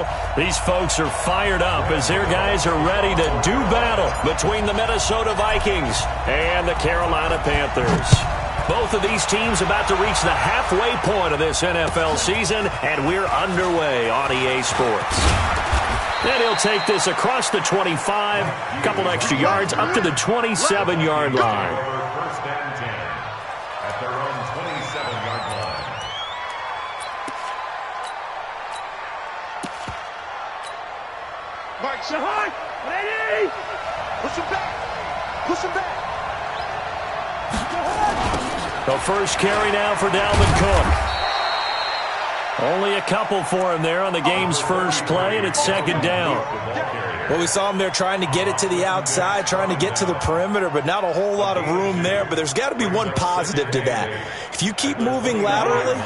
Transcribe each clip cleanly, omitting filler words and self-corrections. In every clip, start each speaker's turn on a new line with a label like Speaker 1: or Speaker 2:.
Speaker 1: Well, these folks are fired up as their guys are ready to do battle between the Minnesota Vikings and the Carolina Panthers. Both of these teams about to reach the halfway point of this NFL season, and we're underway on EA Sports. Then he'll take this across the 25, a couple extra yards, up to the 27-yard line.
Speaker 2: First and 10 at their own 27-yard line.
Speaker 3: Mark Shahar, ready! Push him back! Push him back!
Speaker 1: The first carry now for Dalvin Cook. Only a couple for him there on the game's first play, and it's second down.
Speaker 4: Well, we saw him there trying to get it to the outside, trying to get to the perimeter, but not a whole lot of room there. But there's got to be one positive to that. If you keep moving laterally,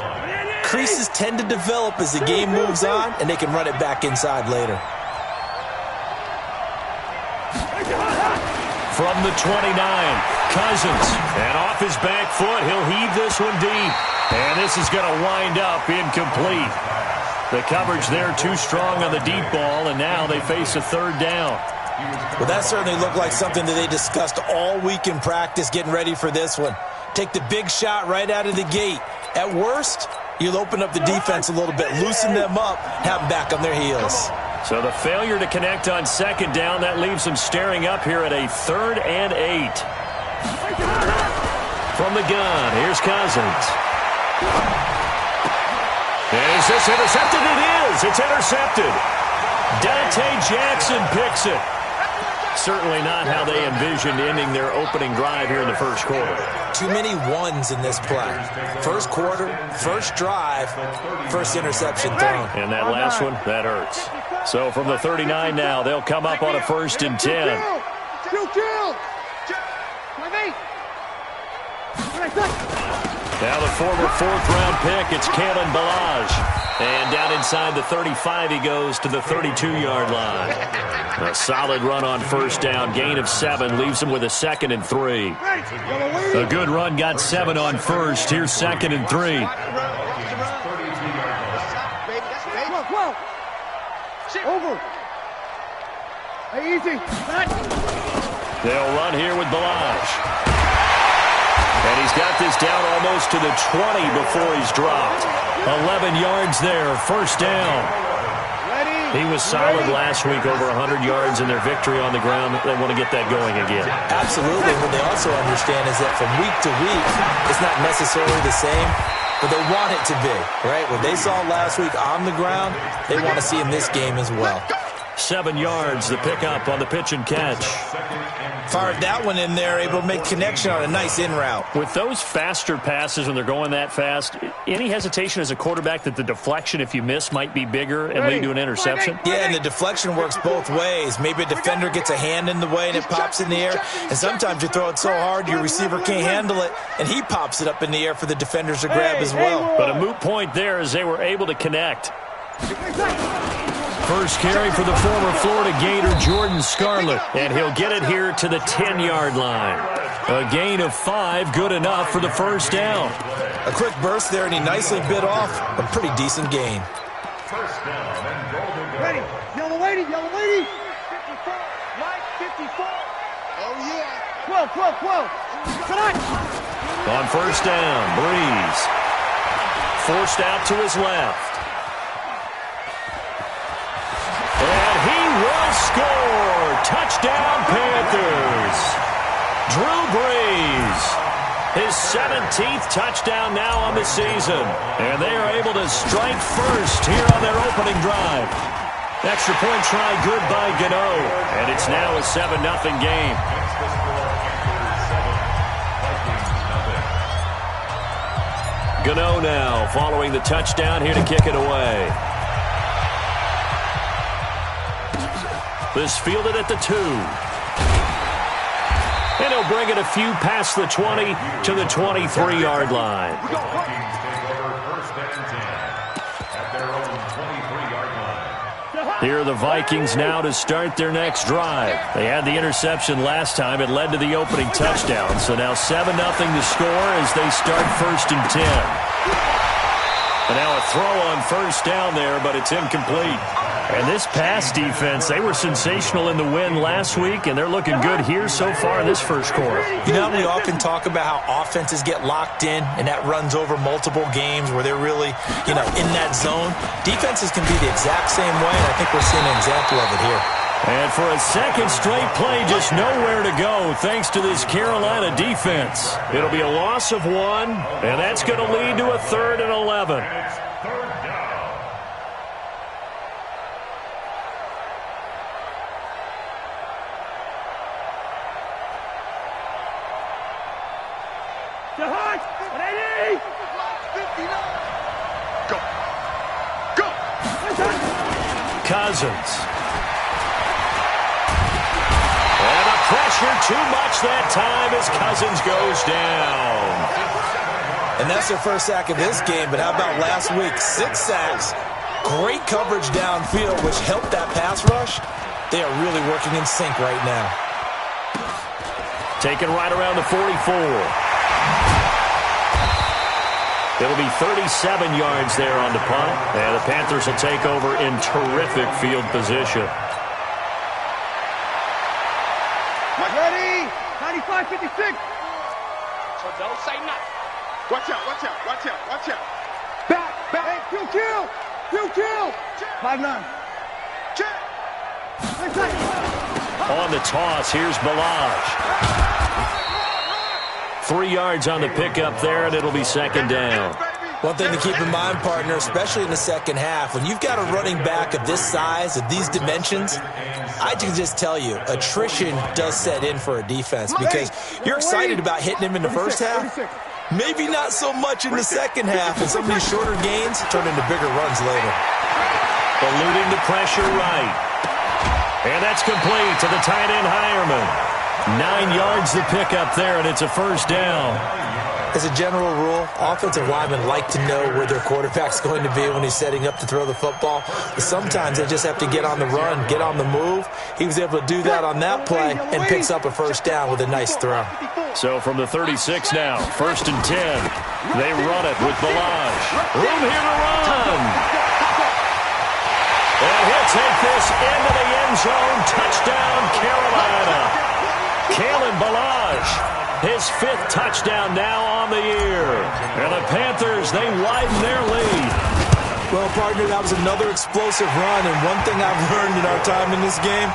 Speaker 4: creases tend to develop as the game moves on, and they can run it back inside later.
Speaker 1: From the 29, Cousins. And off his back foot, he'll heave this one deep. And this is going to wind up incomplete. The coverage there too strong on the deep ball, and now they face a third down.
Speaker 4: Well, that certainly looked like something that they discussed all week in practice getting ready for this one. Take the big shot right out of the gate. At worst, you'll open up the defense a little bit, loosen them up, have them back on their heels.
Speaker 1: So the failure to connect on second down, that leaves them staring up here at a 3rd and 8. From the gun, here's Cousins. Is this intercepted? It is. It's intercepted. Dante Jackson picks it. Certainly not how they envisioned ending their opening drive here in the first quarter.
Speaker 4: Too many ones in this play. First quarter, first drive, first interception thrown.
Speaker 1: And that last one, that hurts. So from the 39 now, they'll come up on a 1st and 10. Now the former 4th-round pick, it's Kalen Ballage. And down inside the 35, he goes to the 32-yard line. A solid run on first down, gain of 7, leaves him with a 2nd and 3. A good run, got 7 on first. Here's 2nd and 3.
Speaker 3: Over. Hey, easy.
Speaker 1: They'll run here with Ballage. And he's got this down almost to the 20 before he's dropped. 11 yards there, first down. He was solid last week, over 100 yards in their victory on the ground. They want to get that going again.
Speaker 4: Absolutely. What they also understand is that from week to week, it's not necessarily the same, but they want it to be, right? What they saw last week on the ground, they want to see in this game as well.
Speaker 1: 7 yards, the pickup on the pitch and catch.
Speaker 4: Fired that one in there, able to make connection on a nice in route.
Speaker 1: With those faster passes when they're going that fast, any hesitation as a quarterback that the deflection, if you miss, might be bigger and lead to an interception?
Speaker 4: Yeah, and the deflection works both ways. Maybe a defender gets a hand in the way and it pops in the air, and sometimes you throw it so hard your receiver can't handle it, and he pops it up in the air for the defenders to grab as well.
Speaker 1: But a moot point there as they were able to connect. First carry for the former Florida Gator, Jordan Scarlett, and he'll get it here to the 10-yard line. A gain of 5, good enough for the first down.
Speaker 4: A quick burst there, and he nicely bit off a pretty decent gain.
Speaker 2: First down and Golden.
Speaker 3: Ready. Yellow lady, yellow lady. 54. Mike, 54. Oh, yeah. 12. Come on.
Speaker 1: On first down, Breeze. Forced out to his left. And he will score! Touchdown, Panthers! Drew Brees. His 17th touchdown now on the season. And they are able to strike first here on their opening drive. Extra point try good by Gano. And it's now a 7-0 game. Gano now following the touchdown here to kick it away. This fielded at the 2. And he'll bring it a few past the 20 to the 23-yard line. Here are the Vikings now to start their next drive. They had the interception last time. It led to the opening touchdown. So now 7-0 to score as they start 1st and 10. And now a throw on first down there, but it's incomplete. And this pass defense, they were sensational in the win last week, and they're looking good here so far in this first quarter.
Speaker 4: You know, we often talk about how offenses get locked in, and that runs over multiple games where they're really, in that zone. Defenses can be the exact same way, and I think we're seeing an example of it here.
Speaker 1: And for a second straight play, just nowhere to go thanks to this Carolina defense. It'll be a loss of 1, and that's going to lead to a 3rd and 11.
Speaker 2: It's third down.
Speaker 1: Cousins. Pressure too much that time as Cousins goes down.
Speaker 4: And that's their first sack of this game, but how about last week? 6 sacks. Great coverage downfield, which helped that pass rush. They are really working in sync right now.
Speaker 1: Taken right around the 44. It'll be 37 yards there on the punt. And the Panthers will take over in terrific field position.
Speaker 3: Ready? 95-56.
Speaker 5: So don't say nothing.
Speaker 3: Watch out, watch out, watch out, watch out. Back. Hey, kill. 5-9. Check.
Speaker 1: On the toss, here's Balaj. 3 yards on the pickup there, and it'll be second down.
Speaker 4: One thing to keep in mind, partner, especially in the second half, when you've got a running back of this size, of these dimensions, I can just tell you, attrition does set in for a defense because you're excited about hitting him in the first half. Maybe not so much in the second half, and some of these shorter gains turn into bigger runs later.
Speaker 1: Eluding the pressure right. And that's complete to the tight end Hireman. 9 yards the pickup there, and it's a first down.
Speaker 4: As a general rule, offensive linemen like to know where their quarterback's going to be when he's setting up to throw the football. But sometimes they just have to get on the run, get on the move. He was able to do that on that play and picks up a first down with a nice throw.
Speaker 1: So from the 36 now, 1st and 10. They run it with Balaj. Room here to run. And he'll take this into the end zone. Touchdown, Carolina. Kalen Balaj. His 5th touchdown now on the year. And the Panthers, they widen their lead.
Speaker 4: Well, partner, that was another explosive run. And one thing I've learned in our time in this game,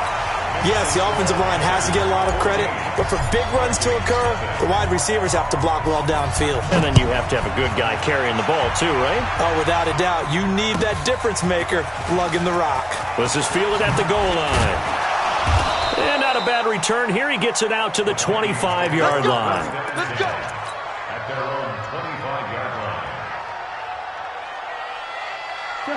Speaker 4: yes, the offensive line has to get a lot of credit. But for big runs to occur, the wide receivers have to block well downfield.
Speaker 1: And then you have to have a good guy carrying the ball too, right?
Speaker 4: Oh, without a doubt. You need that difference maker lugging the rock.
Speaker 1: This is fielded at the goal line. And not a bad return here. He gets it out to the 25-yard line.
Speaker 2: Let's go. At their own 25-yard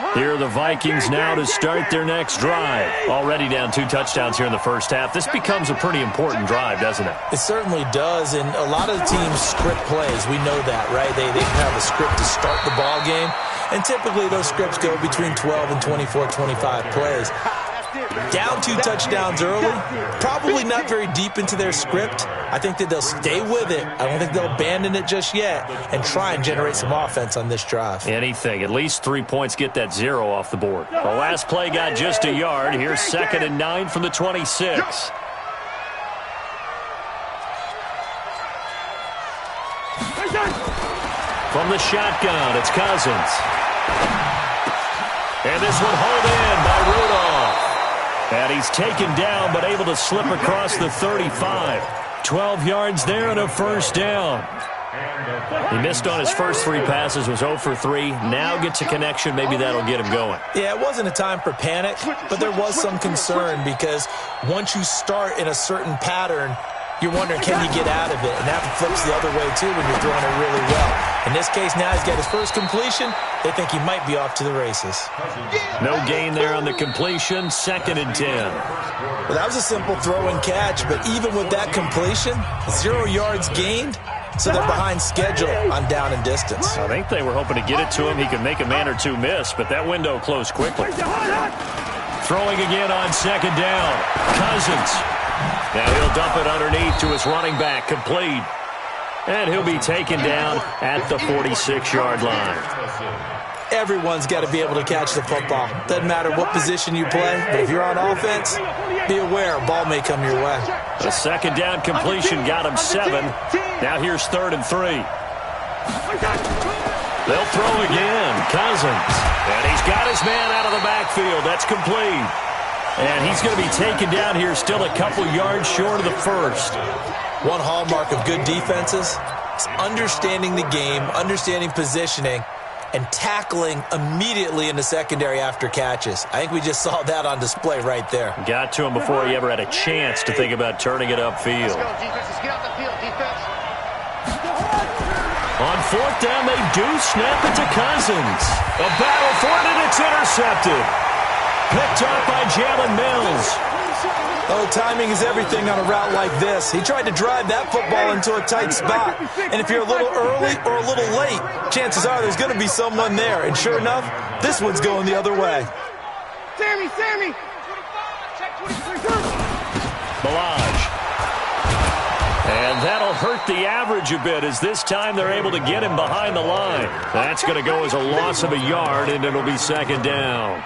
Speaker 2: line.
Speaker 1: Here are the Vikings now to start their next drive. Already down 2 touchdowns here in the first half. This becomes a pretty important drive, doesn't it?
Speaker 4: It certainly does, and a lot of the teams script plays. We know that, right? They have a script to start the ball game, and typically those scripts go between 12 and 24, 25 plays. Down 2 touchdowns early, probably not very deep into their script. I think that they'll stay with it. I don't think they'll abandon it just yet and try and generate some offense on this drive.
Speaker 1: Anything. At least 3 points, get that 0 off the board. The last play got just a yard. Here's 2nd and 9 from the 26. From the shotgun, it's Cousins. And this one hauled in by Rudolph. And he's taken down, but able to slip across the 35. 12 yards there and a first down. He missed on his first 3 passes, was 0 for 3. Now gets a connection. Maybe that'll get him going.
Speaker 4: Yeah, it wasn't a time for panic, but there was some concern because once you start in a certain pattern, you're wondering, can you get out of it? And that flips the other way, too, when you're throwing it really well. In this case, now he's got his first completion. They think he might be off to the races.
Speaker 1: No gain there on the completion. 2nd and 10.
Speaker 4: Well, that was a simple throw and catch, but even with that completion, 0 yards gained, so they're behind schedule on down and distance.
Speaker 1: I think they were hoping to get it to him. He could make a man or 2 miss, but that window closed quickly. Throwing again on 2nd down. Cousins. Now he'll dump it underneath to his running back, complete. And he'll be taken down at the 46-yard line.
Speaker 4: Everyone's got to be able to catch the football. Doesn't matter what position you play, but if you're on offense, be aware, a ball may come your way.
Speaker 1: A second down completion got him 7. Now here's 3rd and 3. They'll throw again. Cousins. And he's got his man out of the backfield. That's complete. And he's going to be taken down here still a couple yards short of the first.
Speaker 4: One hallmark of good defenses is understanding the game, understanding positioning, and tackling immediately in the secondary after catches. I think we just saw that on display right there.
Speaker 1: Got to him before he ever had a chance to think about turning it upfield.
Speaker 5: Let's go, defense. Let's get off the field, defense.
Speaker 1: On 4th down, they do snap it to Cousins. A battle for it, and it's intercepted. Picked up by Jalen Mills.
Speaker 4: Oh, timing is everything on a route like this. He tried to drive that football into a tight spot. And if you're a little early or a little late, chances are there's going to be someone there. And sure enough, this one's going the other way.
Speaker 3: Sammy!
Speaker 1: Balaj. And that'll hurt the average a bit as this time they're able to get him behind the line. That's going to go as a loss of a yard, and it'll be 2nd down.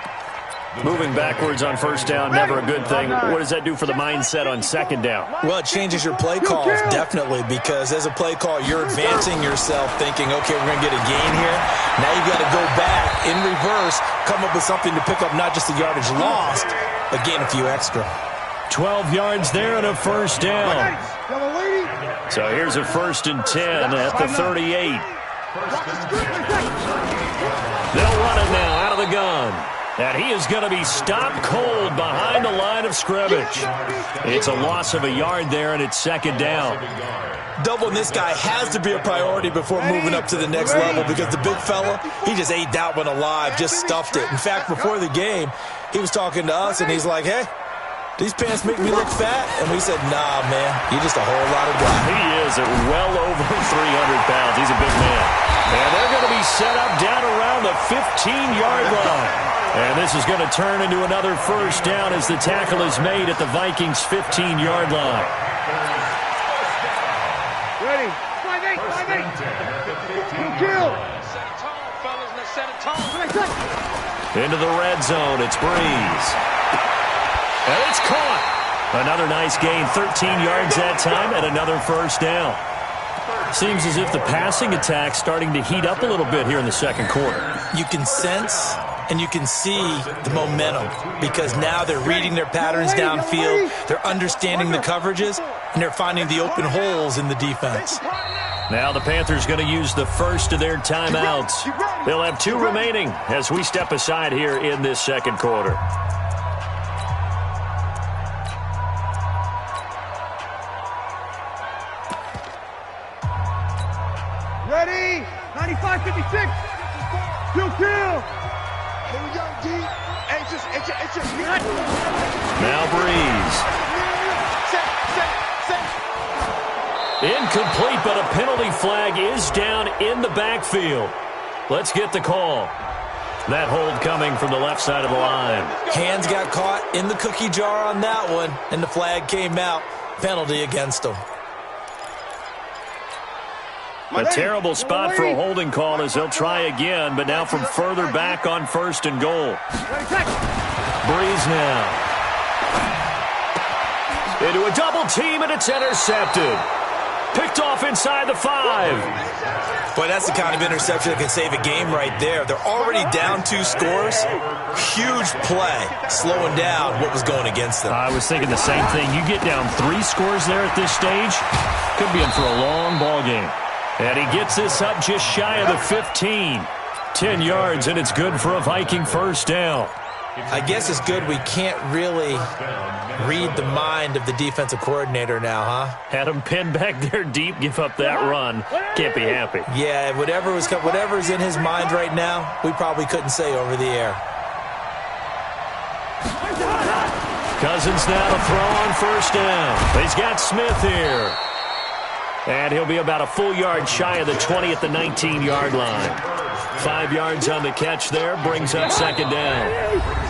Speaker 1: Moving backwards on 1st down, never a good thing. What does that do for the mindset on 2nd down?
Speaker 4: Well, it changes your play calls, definitely, because as a play call, you're advancing yourself thinking, okay, we're going to get a gain here. Now you've got to go back in reverse, come up with something to pick up not just the yardage lost, but gain a few extra.
Speaker 1: 12 yards there and a 1st down. So here's a 1st and 10 at the 38. They'll run it now out of the gun. And he is going to be stopped cold behind the line of scrimmage. It's a loss of a yard there, and it's 2nd down.
Speaker 4: Doubling this guy has to be a priority before moving up to the next level because the big fella, he just ate that one alive, just stuffed it. In fact, before the game, he was talking to us, and he's like, hey, these pants make me look fat? And we said, nah, man, you're just a whole lot of guy.
Speaker 1: He is at well over 300 pounds. He's a big man. And they're going to be set up down around the 15-yard line. And this is going to turn into another 1st down as the tackle is made at the Vikings' 15-yard line.
Speaker 3: Ready? 5-8. Kill.
Speaker 5: Set a tone, fellas. Let's set a tone.
Speaker 1: Into the red zone. It's Breeze. And it's caught. Another nice gain. 13 yards that time and another 1st down. Seems as if the passing attack's starting to heat up a little bit here in the 2nd quarter.
Speaker 4: You can sense and you can see the momentum because now they're reading their patterns downfield, they're understanding the coverages, and they're finding the open holes in the defense.
Speaker 1: Now the Panthers going to use the first of their timeouts. They'll have 2 remaining as we step aside here in this 2nd quarter.
Speaker 3: Ready? 95-56. Kill. Here we go, D.
Speaker 1: Now Breeze. Incomplete, but a penalty flag is down in the backfield. Let's get the call. That hold coming from the left side of the line.
Speaker 4: Hands got caught in the cookie jar on that one, and the flag came out. Penalty against him.
Speaker 1: A terrible spot for a holding call as they'll try again, but now from further back on 1st and goal. Breeze now. Into a double team, and it's intercepted. Picked off inside the 5.
Speaker 4: Boy, that's the kind of interception that can save a game right there. They're already down 2 scores. Huge play, slowing down what was going against them.
Speaker 1: I was thinking the same thing. You get down 3 scores there at this stage, could be in for a long ball game. And he gets this up just shy of the 15. 10 yards, and it's good for a Viking 1st down.
Speaker 4: I guess it's good we can't really read the mind of the defensive coordinator now, huh?
Speaker 1: Had him pinned back there deep, give up that run. Can't be happy.
Speaker 4: Yeah, whatever's in his mind right now, we probably couldn't say over the air.
Speaker 1: Cousins now to throw on 1st down. He's got Smith here. And he'll be about a full yard shy of the 20 at the 19-yard line. 5 yards on the catch there, brings up 2nd down.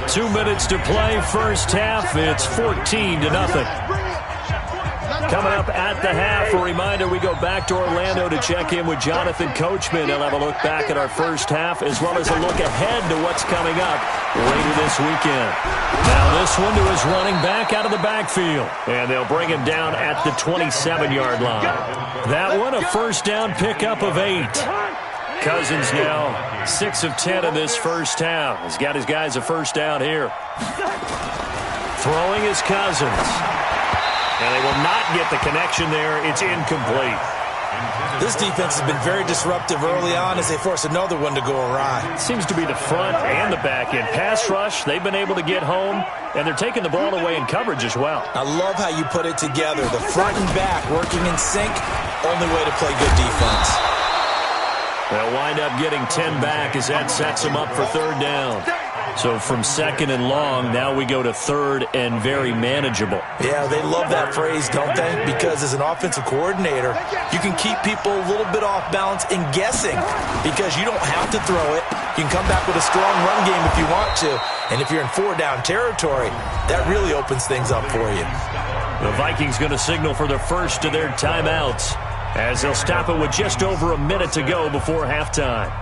Speaker 1: 2 minutes to play, 1st half. It's 14-0. Coming up at the half, a reminder, we go back to Orlando to check in with Jonathan Coachman. He'll have a look back at our first half as well as a look ahead to what's coming up later this weekend. Now this one to his running back out of the backfield. And they'll bring him down at the 27-yard line. That one a first down pickup of 8. Cousins now 6 of 10 in this first half. He's got his guys a first down here. Throwing is Cousins. And they will not get the connection there. It's incomplete.
Speaker 4: This defense has been very disruptive early on as they force another one to go awry.
Speaker 1: It seems to be the front and the back end. Pass rush, they've been able to get home, and they're taking the ball away in coverage as well.
Speaker 4: I love how you put it together. The front and back working in sync, only way to play good defense.
Speaker 1: They'll wind up getting 10 back as that sets them up for third down. So from second and long, now we go to third and very manageable.
Speaker 4: Yeah, they love that phrase, don't they? Because as an offensive coordinator, you can keep people a little bit off balance and guessing because you don't have to throw it. You can come back with a strong run game if you want to. And if you're in 4-down territory, that really opens things up for you.
Speaker 1: The Vikings going to signal for the first of their timeouts as they'll stop it with just over a minute to go before halftime.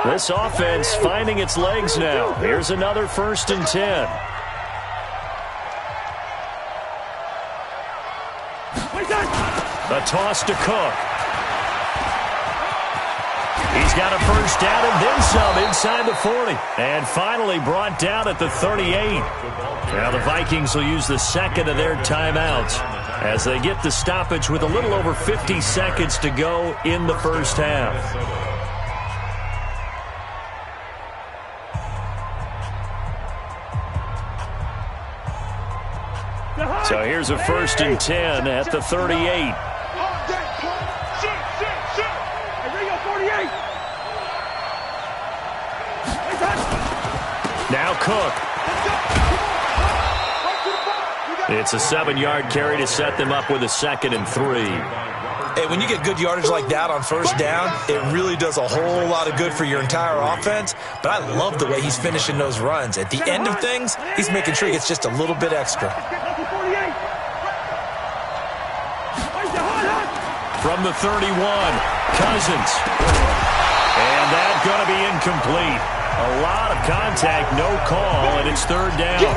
Speaker 1: This offense finding its legs now. Here's another 1st and 10. A toss to Cook. He's got a first down and then some inside the 40. And finally brought down at the 38. Now the Vikings will use the second of their timeouts as they get the stoppage with a little over 50 seconds to go in the first half. So here's a 1st and 10 at the 38. Now Cook. It's a 7-yard carry to set them up with a 2nd and 3.
Speaker 4: Hey, when you get good yardage like that on first down, it really does a whole lot of good for your entire offense. But I love the way he's finishing those runs. At the end of things, he's making sure he gets just a little bit extra.
Speaker 1: From the 31, Cousins. And that's going to be incomplete. A lot of contact, no call, and it's third down.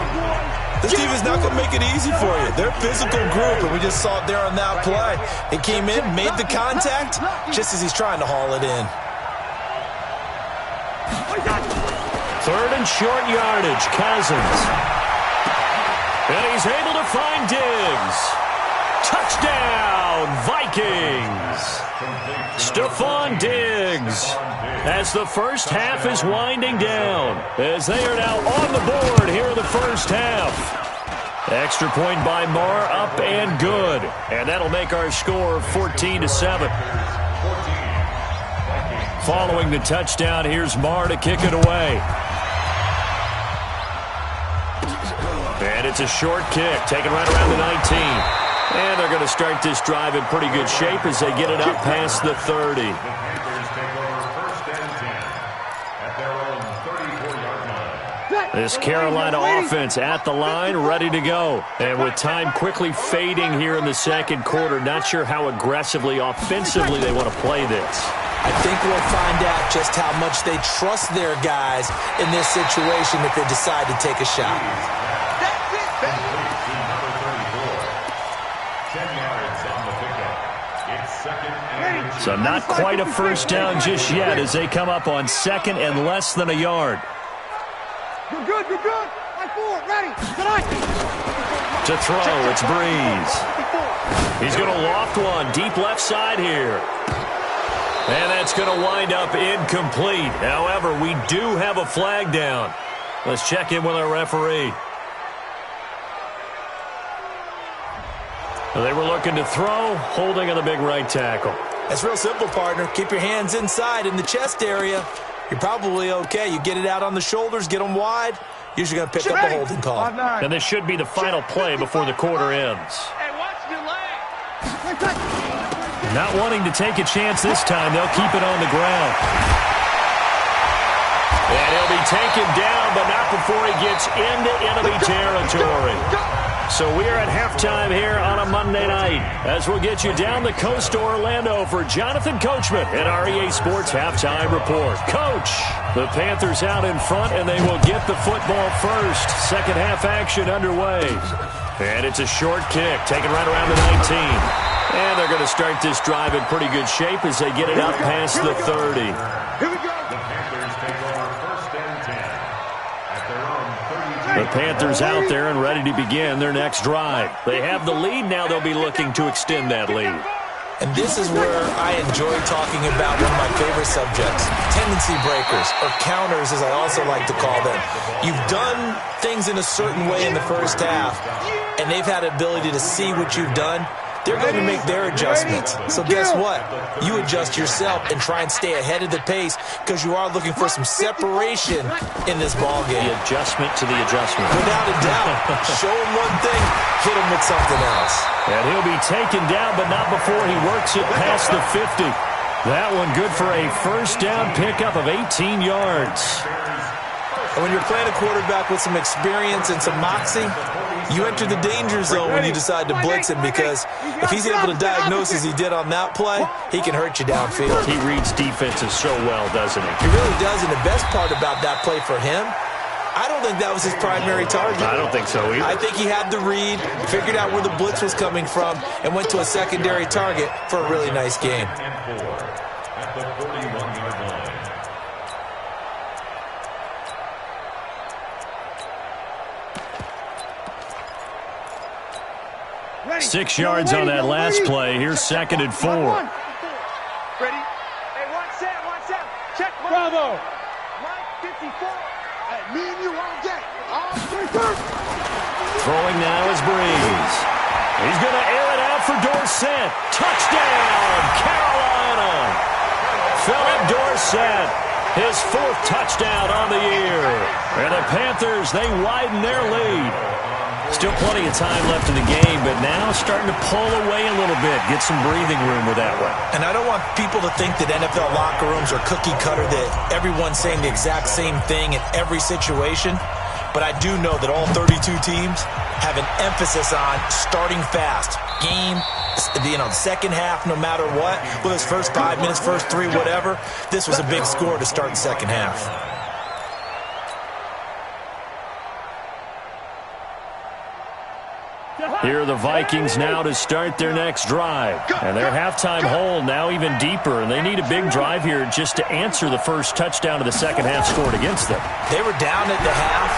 Speaker 4: This team is not going to make it easy for you. They're a physical group, and we just saw it there on that play. He came in, made the contact, just as he's trying to haul it in.
Speaker 1: Third and short yardage, Cousins. And he's able to find Diggs. Touchdown, Vikings. Stephon Diggs. As the first half is winding down, as they are now on the board here in the first half. Extra point by Marr, up and good. And that'll make our score 14-7. Following the touchdown, here's Marr to kick it away. And it's a short kick, taken right around the 19. And they're going to start this drive in pretty good shape as they get it up past the 30. This Carolina offense at the line, ready to go. And with time quickly fading here in the second quarter, not sure how aggressively, offensively they want to play this.
Speaker 4: I think we'll find out just how much they trust their guys in this situation if they decide to take a shot.
Speaker 1: So not quite a first down just yet as they come up on second and less than a yard.
Speaker 3: You're good, you're good. Line 4, ready. Tonight.
Speaker 1: To throw, it's Breeze. He's going to loft one deep left side here. And that's going to wind up incomplete. However, we do have a flag down. Let's check in with our referee. They were looking to throw, holding on the big right tackle.
Speaker 4: That's real simple, partner. Keep your hands inside in the chest area. You're probably okay. You get it out on the shoulders, get them wide. Usually going to pick up a holding call.
Speaker 1: And this should be the final play before the quarter ends.
Speaker 5: Hey, watch your leg.
Speaker 1: Not wanting to take a chance this time, they'll keep it on the ground. And he'll be taken down, but not before he gets into enemy territory. So we are at halftime here on a Monday night as we'll get you down the coast to Orlando for Jonathan Coachman at our EA Sports Halftime Report. Coach, the Panthers out in front, and they will get the football first. Second half action underway. And it's a short kick, taken right around the 19. And they're going to start this drive in pretty good shape as they get it out past the 30.
Speaker 3: Here we go.
Speaker 2: The Panthers take over 1st and 10 at their own 32.
Speaker 1: The Panthers out there and ready to begin their next drive. They have the lead. Now they'll be looking to extend that lead.
Speaker 4: And this is where I enjoy talking about one of my favorite subjects, tendency breakers, or counters as I also like to call them. You've done things in a certain way in the first half, and they've had the ability to see what you've done. They're going to make their adjustments. So guess what? You adjust yourself and try and stay ahead of the pace because you are looking for some separation in this ball game.
Speaker 1: The adjustment to the adjustment.
Speaker 4: Without a doubt. Show him one thing, hit him with something else.
Speaker 1: And he'll be taken down, but not before he works it past the 50. That one good for a first down pickup of 18 yards.
Speaker 4: And when you're playing a quarterback with some experience and some moxie, you enter the danger zone when you decide to blitz him because if he's able to diagnose as he did on that play, he can hurt you downfield.
Speaker 1: He reads defenses so well, doesn't he?
Speaker 4: He really does, and the best part about that play for him, I don't think that was his primary target.
Speaker 1: I don't think so either.
Speaker 4: I think he had the read, figured out where the blitz was coming from, and went to a secondary target for a really nice game.
Speaker 2: And 4 at the 41-yard line.
Speaker 1: 6 yards on that last play. Here's 2nd and 4.
Speaker 5: Ready? Hey, one set. Check.
Speaker 3: Bravo.
Speaker 5: Mike, 54.
Speaker 3: Hey, me and you on deck.
Speaker 1: Throwing now is Breeze. He's going to air it out for Dorsett. Touchdown, Carolina. Philip Dorsett, his 4th touchdown on the year. And the Panthers, they widen their lead. Still plenty of time left in the game, but now starting to pull away a little bit. Get some breathing room with that one.
Speaker 4: And I don't want people to think that NFL locker rooms are cookie cutter, that everyone's saying the exact same thing in every situation. But I do know that all 32 teams have an emphasis on starting fast. Game, second half, no matter what. Whether it's first 5 minutes, first 3, whatever. This was a big score to start the second half.
Speaker 1: Here are the Vikings now to start their next drive. And their halftime hole now even deeper, and they need a big drive here just to answer the first touchdown of the second half scored against them.
Speaker 4: They were down at the half.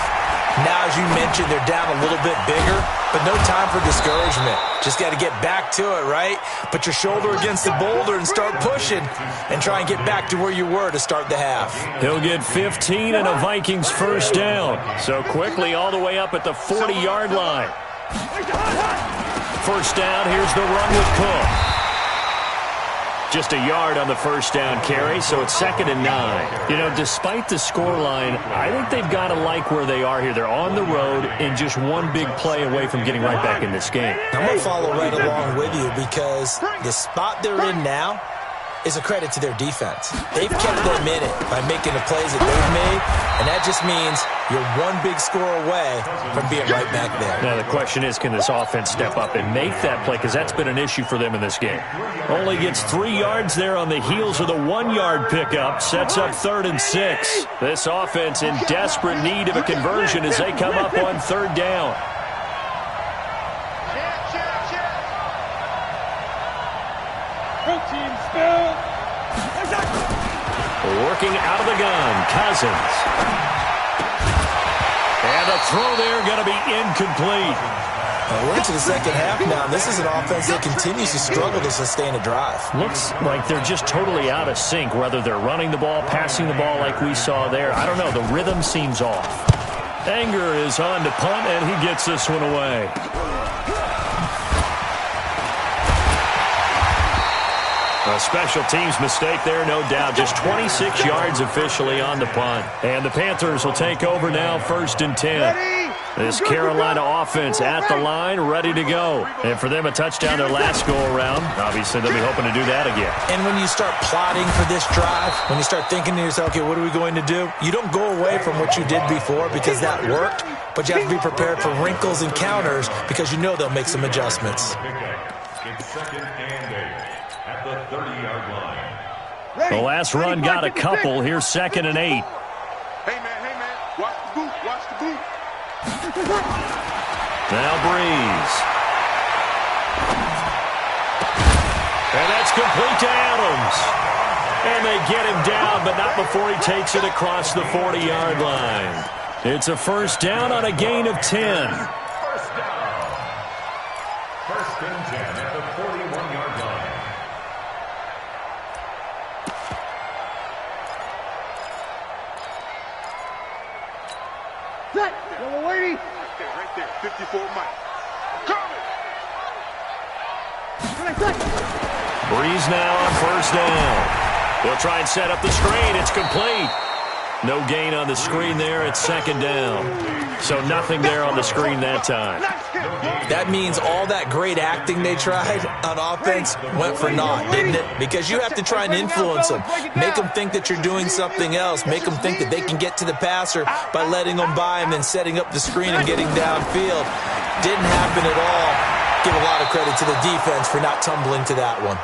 Speaker 4: Now, as you mentioned, they're down a little bit bigger, but no time for discouragement. Just got to get back to it, right? Put your shoulder against the boulder and start pushing and try and get back to where you were to start the half.
Speaker 1: He'll get 15 and a Vikings first down. So quickly all the way up at the 40-yard line. First down, here's the run with Cook. Just a yard on the first down carry, so it's 2nd and 9. You know, despite the scoreline, I think they've got to like where they are here. They're on the road and just one big play away from getting right back in this game.
Speaker 4: I'm going to follow right along with you because the spot they're in now is a credit to their defense. They've kept them in it by making the plays that they've made, and that just means you're one big score away from being right back there.
Speaker 1: Now, the question is, can this offense step up and make that play? Because that's been an issue for them in this game. Only gets 3 yards there on the heels of the 1-yard pickup. Sets up 3rd and 6. This offense in desperate need of a conversion as they come up on 3rd down. Working out of the gun, Cousins. And a throw there going to be incomplete.
Speaker 4: We're into the second half now. This is an offense that continues to struggle to sustain a drive.
Speaker 1: Looks like they're just totally out of sync, whether they're running the ball, passing the ball like we saw there. I don't know. The rhythm seems off. Anger is on to punt, and he gets this one away. A special teams mistake there, no doubt. Just 26 yards officially on the punt. And the Panthers will take over now, 1st and 10. This Carolina offense at the line, ready to go. And for them, a touchdown their last go-around. Obviously, they'll be hoping to do that again.
Speaker 4: And when you start plotting for this drive, when you start thinking to yourself, okay, what are we going to do? You don't go away from what you did before because that worked. but you have to be prepared for wrinkles and counters because you know they'll make some adjustments.
Speaker 2: It's second and 8 at the 30-yard line.
Speaker 1: The last run got a couple. Here's second and 8.
Speaker 5: Hey, man, watch the boot, watch the boot.
Speaker 1: Now Breeze. And that's complete to Adams. And they get him down, but not before he takes it across the 40-yard line. It's a first down on a gain of 10.
Speaker 2: First down. First and 10 at the 41-yard line.
Speaker 3: Set. Yellow lady.
Speaker 5: Right there, 54 Mike. Coming.
Speaker 1: Breeze now on first down. They'll try and set up the screen. It's complete. No gain on the screen there. It's second down. So nothing there on the screen that time.
Speaker 4: That means all that great acting they tried on offense went for naught, didn't it? Because you have to try and influence them. Make them think that you're doing something else. Make them think that they can get to the passer by letting them by and then setting up the screen and getting downfield. Didn't happen at all. Give a lot of credit to the defense for not tumbling to that one.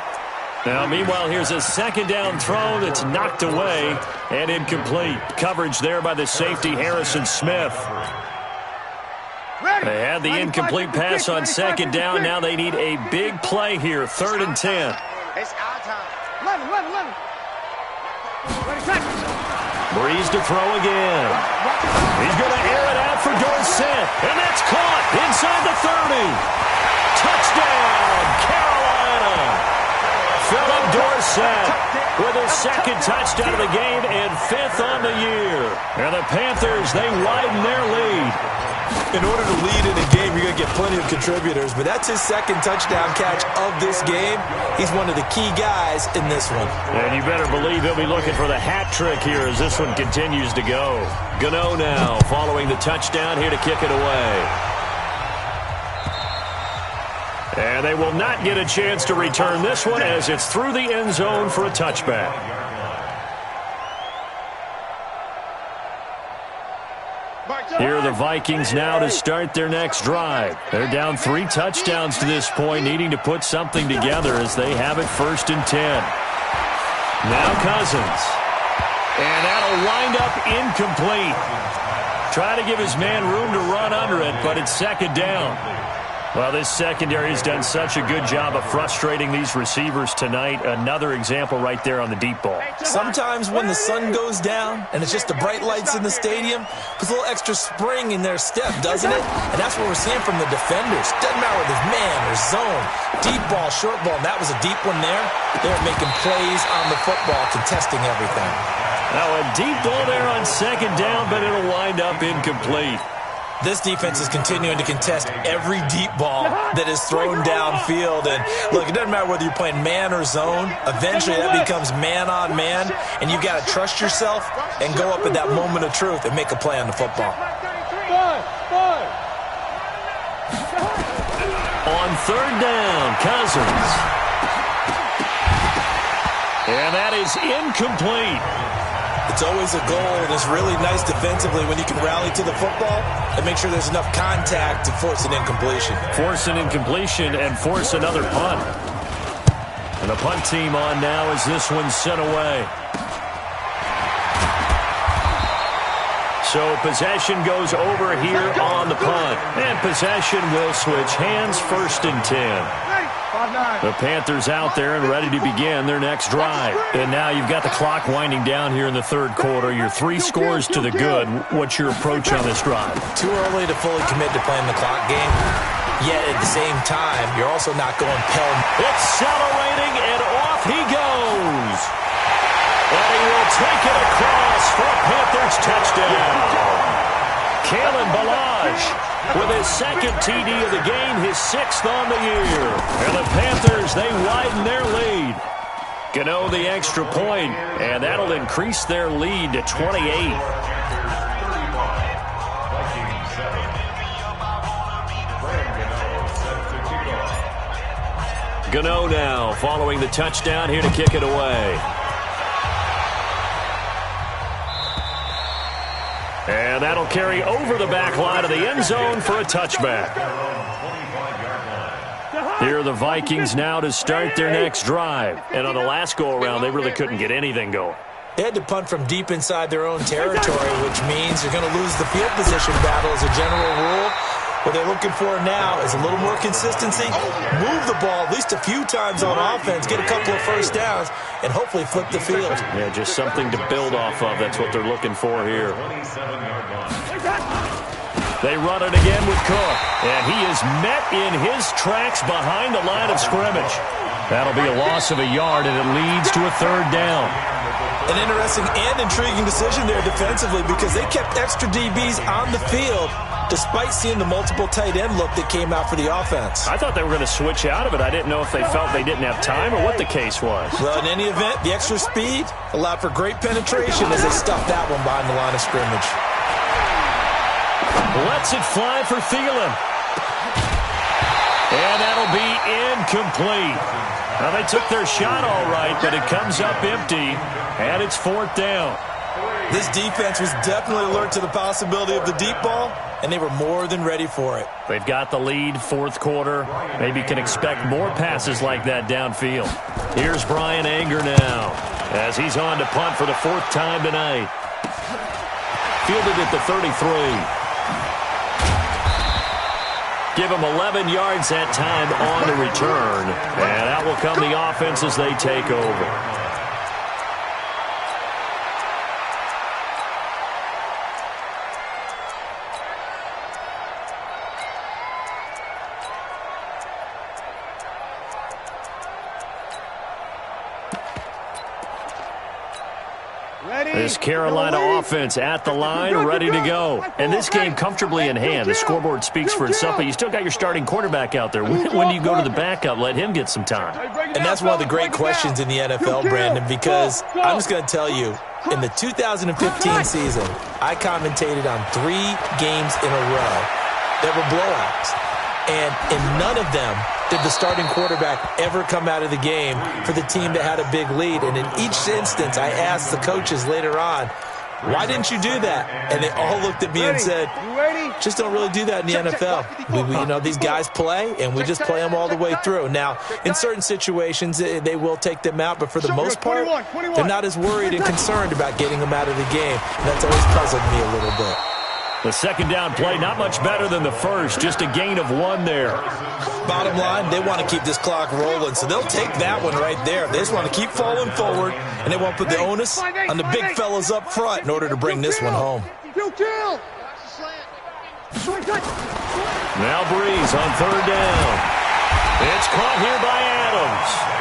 Speaker 1: Now, meanwhile, here's a second down throw that's knocked away and incomplete. Coverage there by the safety, Harrison Smith. They had the incomplete pass on second down. Now they need a big play here, third and 10.
Speaker 5: It's our time.
Speaker 3: 11.
Speaker 1: Breeze to throw again. He's going to air it out for Dorsett, and that's caught inside the 30. Touchdown, Carolina. Philip Dorsett with his second touchdown of the game and fifth on the year. And the Panthers, they widen their lead.
Speaker 4: In order to lead in a game, you're going to get plenty of contributors, but that's his second touchdown catch of this game. He's one of the key guys in this one.
Speaker 1: And you better believe he'll be looking for the hat trick here as this one continues to go. Gano now following the touchdown here to kick it away. And they will not get a chance to return this one as it's through the end zone for a touchback. Here are the Vikings now to start their next drive. They're down 3 touchdowns to this point, needing to put something together as they have it first and 10. Now Cousins. And that'll wind up incomplete. Try to give his man room to run under it, but it's second down. Well, this secondary has done such a good job of frustrating these receivers tonight. Another example right there on the deep ball.
Speaker 4: Sometimes when the sun goes down and it's just the bright lights in the stadium, puts a little extra spring in their step, doesn't it? And that's what we're seeing from the defenders. Doesn't matter whether it's man or zone, deep ball, short ball, and that was a deep one there. They're making plays on the football, contesting everything.
Speaker 1: Now a deep ball there on second down, but it'll wind up incomplete.
Speaker 4: This defense is continuing to contest every deep ball that is thrown downfield. And look, it doesn't matter whether you're playing man or zone. Eventually that becomes man on man, and you got to trust yourself and go up at that moment of truth and make a play on the football.
Speaker 1: On third down, Cousins. And that is incomplete.
Speaker 4: It's always a goal, and it's really nice defensively when you can rally to the football and make sure there's enough contact to force an incompletion.
Speaker 1: Force an incompletion and force another punt. And the punt team on now as this one's sent away. So possession goes over here on the punt. And possession will switch hands, first and 10. The Panthers out there and ready to begin their next drive. And now you've got the clock winding down here in the third quarter. You're 3 scores to the good. What's your approach on this drive?
Speaker 4: Too early to fully commit to playing the clock game. Yet at the same time, you're also not going
Speaker 1: accelerating, and off he goes. And he will take it across for a Panthers touchdown. Kalen Ballage with his second TD of the game, his 6th on the year. And the Panthers, they widen their lead. Gano the extra point, and that'll increase their lead to 28. Gano now following the touchdown here to kick it away. And that'll carry over the back line of the end zone for a touchback. Here are the Vikings now to start their next drive. And on the last go-around, they really couldn't get anything going.
Speaker 4: They had to punt from deep inside their own territory, which means you're going to lose the field position battle as a general rule. What they're looking for now is a little more consistency, move the ball at least a few times on offense, get a couple of first downs, and hopefully flip the field.
Speaker 1: Yeah, just something to build off of. That's what they're looking for here. They run it again with Cook, and he is met in his tracks behind the line of scrimmage. That'll be a loss of a yard, and it leads to a third down.
Speaker 4: An interesting and intriguing decision there defensively because they kept extra DBs on the field despite seeing the multiple tight end look that came out for the offense.
Speaker 1: I thought they were going to switch out of it. I didn't know if they felt they didn't have time or what the case was.
Speaker 4: Well, in any event, the extra speed allowed for great penetration as they stuffed that one behind the line of scrimmage.
Speaker 1: Lets it fly for Thielen. And that'll be incomplete. Now, they took their shot all right, but it comes up empty, and it's fourth down.
Speaker 4: This defense was definitely alert to the possibility of the deep ball, and they were more than ready for it.
Speaker 1: They've got the lead, fourth quarter. Maybe can expect more passes like that downfield. Here's Brian Anger now as he's on to punt for the fourth time tonight. Fielded at the 33. Give them 11 yards that time on the return. And out will come the offense as they take over. This Carolina offense at the line, ready to go. And this game comfortably in hand. The scoreboard speaks for itself, but you still got your starting quarterback out there. When do you go to the backup? Let him get some time.
Speaker 4: And that's one of the great questions in the NFL, Brandon, because I'm just going to tell you, in the 2015 season, I commentated on 3 games in a row that were blowouts. And in none of them did the starting quarterback ever come out of the game for the team that had a big lead. And in each instance, I asked the coaches later on, why didn't you do that? And they all looked at me and said, just don't really do that in the NFL. You know, these guys play, and we just play them all the way through. Now, in certain situations, they will take them out, but for the most part, they're not as worried and concerned about getting them out of the game. And that's always puzzled me a little bit.
Speaker 1: The second down play, not much better than the first, just a gain of 1 there.
Speaker 4: Bottom line, they want to keep this clock rolling, so they'll take that one right there. They just want to keep falling forward, and they won't put the onus on the big fellas up front in order to bring this one home.
Speaker 1: Now Breeze on third down. It's caught here by Adams.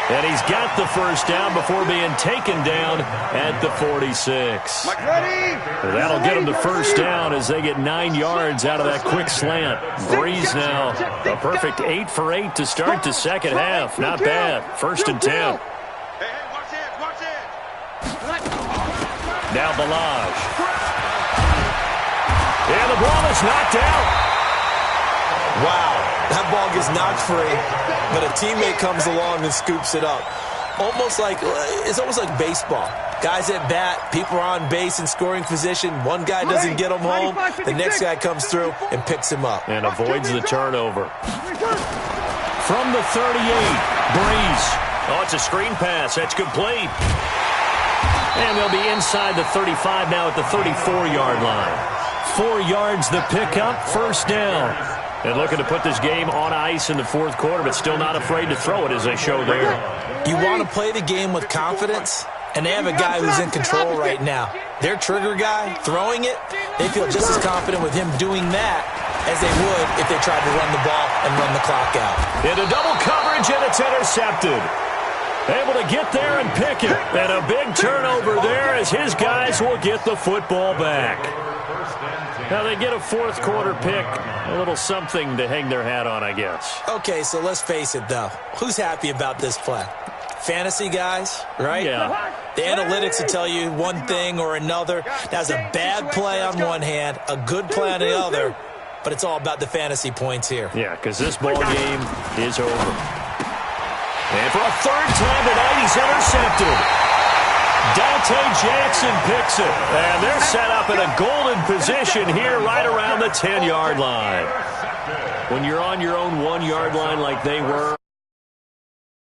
Speaker 1: And he's got the first down before being taken down at the 46. That'll get him the first down as they get 9 yards out of that quick slant. Breeze now a perfect 8 for 8 to start the second half. Not bad. First and 10. Now Balaj. And the ball is knocked out.
Speaker 4: Wow, that ball gets knocked free, but a teammate comes along and scoops it up. It's almost like baseball. Guys at bat, people are on base in scoring position. One guy doesn't get him home. The next guy comes through and picks him up.
Speaker 1: And avoids the turnover. From the 38, Breeze. Oh, it's a screen pass. That's complete. And they'll be inside the 35 now at the 34-yard line. 4 yards the pickup, first down. And looking to put this game on ice in the fourth quarter, but still not afraid to throw it as they show there.
Speaker 4: You want to play the game with confidence, and they have a guy who's in control right now. Their trigger guy, throwing it, they feel just as confident with him doing that as they would if they tried to run the ball and run the clock out.
Speaker 1: Into double coverage, and it's intercepted. Able to get there and pick it. And a big turnover there as his guys will get the football back. Now they get a fourth quarter pick, a little something to hang their hat on, I guess.
Speaker 4: Okay, so let's face it, though. Who's happy about this play? Fantasy guys, right?
Speaker 1: Yeah.
Speaker 4: The analytics will tell you one thing or another. That's a bad play on one hand, a good play on the other, but it's all about the fantasy points here.
Speaker 1: Yeah, because this ball game is over. And for a third time tonight, he's intercepted. Down Jackson picks it. And they're set up in a golden position here right around the 10-yard line. When you're on your own 1-yard line like they were.